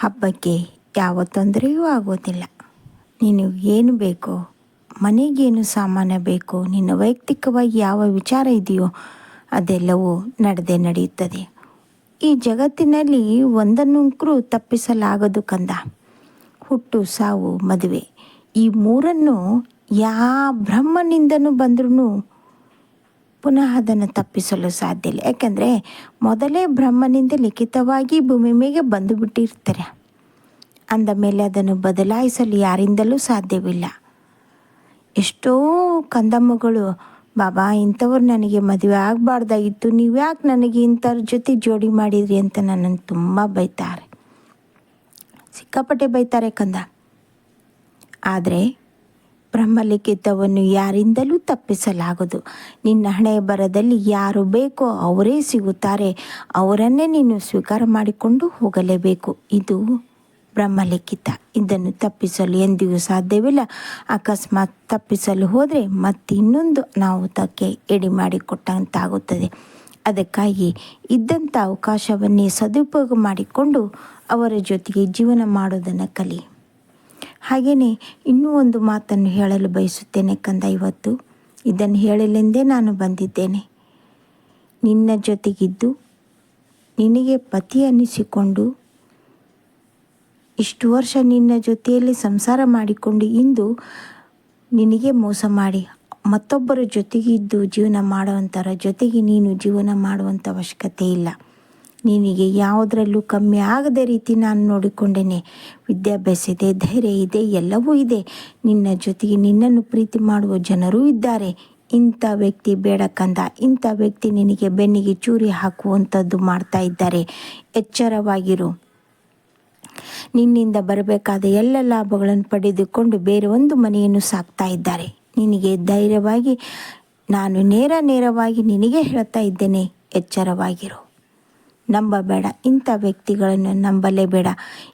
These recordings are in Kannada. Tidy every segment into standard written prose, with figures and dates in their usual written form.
ಹಬ್ಬಕ್ಕೆ ಯಾವ ತೊಂದರೆಯೂ ಆಗೋದಿಲ್ಲ. ನಿನಗೇನು ಬೇಕೋ, ಮನೆಗೇನು ಸಾಮಾನು ಬೇಕೋ, ನಿನ್ನ ವೈಯಕ್ತಿಕವಾಗಿ ಯಾವ ವಿಚಾರ ಇದೆಯೋ ಅದೆಲ್ಲವೂ ನಡೆಯುತ್ತದೆ. ಈ ಜಗತ್ತಿನಲ್ಲಿ ಒಂದನ್ನಂಕರೂ ತಪ್ಪಿಸಲಾಗದು ಕಂದ. ಹುಟ್ಟು, ಸಾವು, ಮದುವೆ, ಈ ಮೂರನ್ನು ಬ್ರಹ್ಮನಿಂದನೂ ಬಂದ್ರೂ ಪುನಃ ಅದನ್ನು ತಪ್ಪಿಸಲು ಸಾಧ್ಯ ಇಲ್ಲ. ಯಾಕೆಂದರೆ ಮೊದಲೇ ಬ್ರಹ್ಮನಿಂದ ಲಿಖಿತವಾಗಿ ಭೂಮಿ ಮೇಲೆ ಬಂದು ಬಿಟ್ಟಿರ್ತಾರೆ. ಅಂದ ಮೇಲೆ ಅದನ್ನು ಬದಲಾಯಿಸಲು ಯಾರಿಂದಲೂ ಸಾಧ್ಯವಿಲ್ಲ. ಎಷ್ಟೋ ಕಂದಮ್ಮಗಳು, ಬಾಬಾ ಇಂಥವ್ರು ನನಗೆ ಮದುವೆ ಆಗಬಾರ್ದಾಗಿತ್ತು, ನೀವು ಯಾಕೆ ನನಗೆ ಇಂಥವ್ರ ಜೊತೆ ಜೋಡಿ ಮಾಡಿದ್ರಿ ಅಂತ ನನ್ನನ್ನು ತುಂಬ ಬೈತಾರೆ, ಸಿಕ್ಕಾಪಟ್ಟೆ ಬೈತಾರೆ ಕಂದ. ಆದರೆ ಬ್ರಹ್ಮಲಿಖಿತವನ್ನು ಯಾರಿಂದಲೂ ತಪ್ಪಿಸಲಾಗದು. ನಿನ್ನ ಹಣೆಯ ಬರದಲ್ಲಿ ಯಾರು ಬೇಕೋ ಅವರೇ ಸಿಗುತ್ತಾರೆ. ಅವರನ್ನೇ ನೀನು ಸ್ವೀಕಾರ ಮಾಡಿಕೊಂಡು ಹೋಗಲೇಬೇಕು. ಇದು ಬ್ರಹ್ಮಲಿಖಿತ. ಇದನ್ನು ತಪ್ಪಿಸಲು ಎಂದಿಗೂ ಸಾಧ್ಯವಿಲ್ಲ. ಅಕಸ್ಮಾತ್ ತಪ್ಪಿಸಲು ಹೋದರೆ ಮತ್ತಿನ್ನೊಂದು ಅನಾಹುತಕ್ಕೆ ಎಡೆ ಮಾಡಿಕೊಟ್ಟಂತಾಗುತ್ತದೆ. ಅದಕ್ಕಾಗಿ ಇದ್ದಂಥ ಅವಕಾಶವನ್ನೇ ಸದುಪಯೋಗ ಮಾಡಿಕೊಂಡು ಅವರ ಜೊತೆಗೆ ಜೀವನ ಮಾಡೋದನ್ನು ಕಲಿ. ಹಾಗೆಯೇ ಇನ್ನೂ ಒಂದು ಮಾತನ್ನು ಹೇಳಲು ಬಯಸುತ್ತೇನೆ ಕಂದ. ಇವತ್ತು ಇದನ್ನು ಹೇಳಲೆಂದೇ ನಾನು ಬಂದಿದ್ದೇನೆ. ನಿನ್ನ ಜೊತೆಗಿದ್ದು ನಿನಗೆ ಪತಿ ಅನ್ನಿಸಿಕೊಂಡು ಇಷ್ಟು ವರ್ಷ ನಿನ್ನ ಜೊತೆಯಲ್ಲಿ ಸಂಸಾರ ಮಾಡಿಕೊಂಡು ಇಂದು ನಿನಗೆ ಮೋಸ ಮಾಡಿ ಮತ್ತೊಬ್ಬರ ಜೊತೆಗಿದ್ದು ಜೀವನ ಮಾಡುವಂಥರ ಜೊತೆಗೆ ನೀನು ಜೀವನ ಮಾಡುವಂಥ ಅವಶ್ಯಕತೆ ಇಲ್ಲ. ನಿನಗೆ ಯಾವುದರಲ್ಲೂ ಕಮ್ಮಿ ಆಗದ ರೀತಿ ನಾನು ನೋಡಿಕೊಂಡೇನೆ. ವಿದ್ಯಾಭ್ಯಾಸ ಇದೆ, ಧೈರ್ಯ ಇದೆ, ಎಲ್ಲವೂ ಇದೆ. ನಿನ್ನ ಜೊತೆಗೆ ನಿನ್ನನ್ನು ಪ್ರೀತಿ ಮಾಡುವ ಜನರೂ ಇದ್ದಾರೆ. ಇಂಥ ವ್ಯಕ್ತಿ ಬೇಡ ಕಂದ. ಇಂಥ ವ್ಯಕ್ತಿ ನಿನಗೆ ಬೆನ್ನಿಗೆ ಚೂರಿ ಹಾಕುವಂಥದ್ದು ಮಾಡ್ತಾ ಇದ್ದಾರೆ. ಎಚ್ಚರವಾಗಿರು. ನಿನ್ನಿಂದ ಬರಬೇಕಾದ ಎಲ್ಲ ಲಾಭಗಳನ್ನು ಪಡೆದುಕೊಂಡು ಬೇರೆ ಒಂದು ಮನೆಯನ್ನು ಸಾಕ್ತಾ ಇದ್ದಾರೆ. ನಿನಗೆ ಧೈರ್ಯವಾಗಿ ನಾನು ನೇರವಾಗಿ ನಿನಗೆ ಹೇಳ್ತಾ ಇದ್ದೇನೆ, ಎಚ್ಚರವಾಗಿರು. ನಂಬಬೇಡ. ಇಂಥ ವ್ಯಕ್ತಿಗಳನ್ನು ನಂಬಲೇಬೇಡ.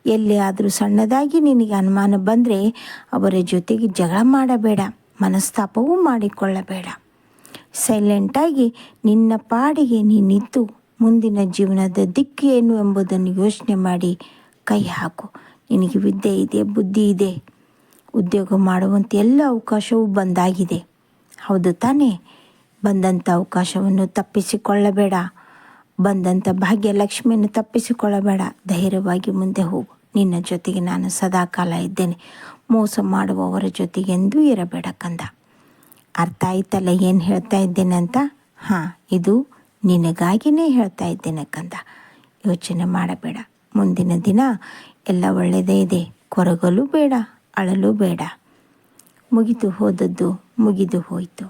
ಎಲ್ಲಿ ಆದರೂ ಸಣ್ಣದಾಗಿ ನಿನಗೆ ಅನುಮಾನ ಬಂದರೆ ಅವರ ಜೊತೆಗೆ ಜಗಳ ಮಾಡಬೇಡ, ಮನಸ್ತಾಪವೂ ಮಾಡಿಕೊಳ್ಳಬೇಡ. ಸೈಲೆಂಟಾಗಿ ನಿನ್ನ ಪಾಡಿಗೆ ನೀನಿದ್ದು ಮುಂದಿನ ಜೀವನದ ದಿಕ್ಕು ಏನು ಎಂಬುದನ್ನು ಯೋಚನೆ ಮಾಡಿ ಕೈ ಹಾಕು. ನಿನಗೆ ವಿದ್ಯೆ ಇದೆ, ಬುದ್ಧಿ ಇದೆ, ಉದ್ಯೋಗ ಮಾಡುವಂಥ ಎಲ್ಲ ಅವಕಾಶವೂ ಬಂದಾಗಿದೆ. ಹೌದು ತಾನೇ? ಬಂದಂಥ ಅವಕಾಶವನ್ನು ತಪ್ಪಿಸಿಕೊಳ್ಳಬೇಡ. ಬಂದಂಥ ಭಾಗ್ಯಲಕ್ಷ್ಮಿಯನ್ನು ತಪ್ಪಿಸಿಕೊಳ್ಳಬೇಡ. ಧೈರ್ಯವಾಗಿ ಮುಂದೆ ಹೋಗು. ನಿನ್ನ ಜೊತೆಗೆ ನಾನು ಸದಾಕಾಲ ಇದ್ದೇನೆ. ಮೋಸ ಮಾಡುವವರ ಜೊತೆಗೆ ಎಂದೂ ಇರಬೇಡ ಕಂದ. ಅರ್ಥ ಆಯ್ತಲ್ಲ ಏನು ಹೇಳ್ತಾ ಇದ್ದೇನೆ ಅಂತ? ಇದು ನಿನಗಾಗಿಯೇ ಹೇಳ್ತಾ ಇದ್ದೇನೆ ಕಂದ. ಯೋಚನೆ ಮಾಡಬೇಡ. ಮುಂದಿನ ದಿನ ಎಲ್ಲ ಒಳ್ಳೆಯದೇ ಇದೆ. ಕೊರಗಲು ಬೇಡ, ಅಳಲು ಬೇಡ. ಮುಗಿದು ಹೋದದ್ದು ಮುಗಿದು ಹೋಯಿತು.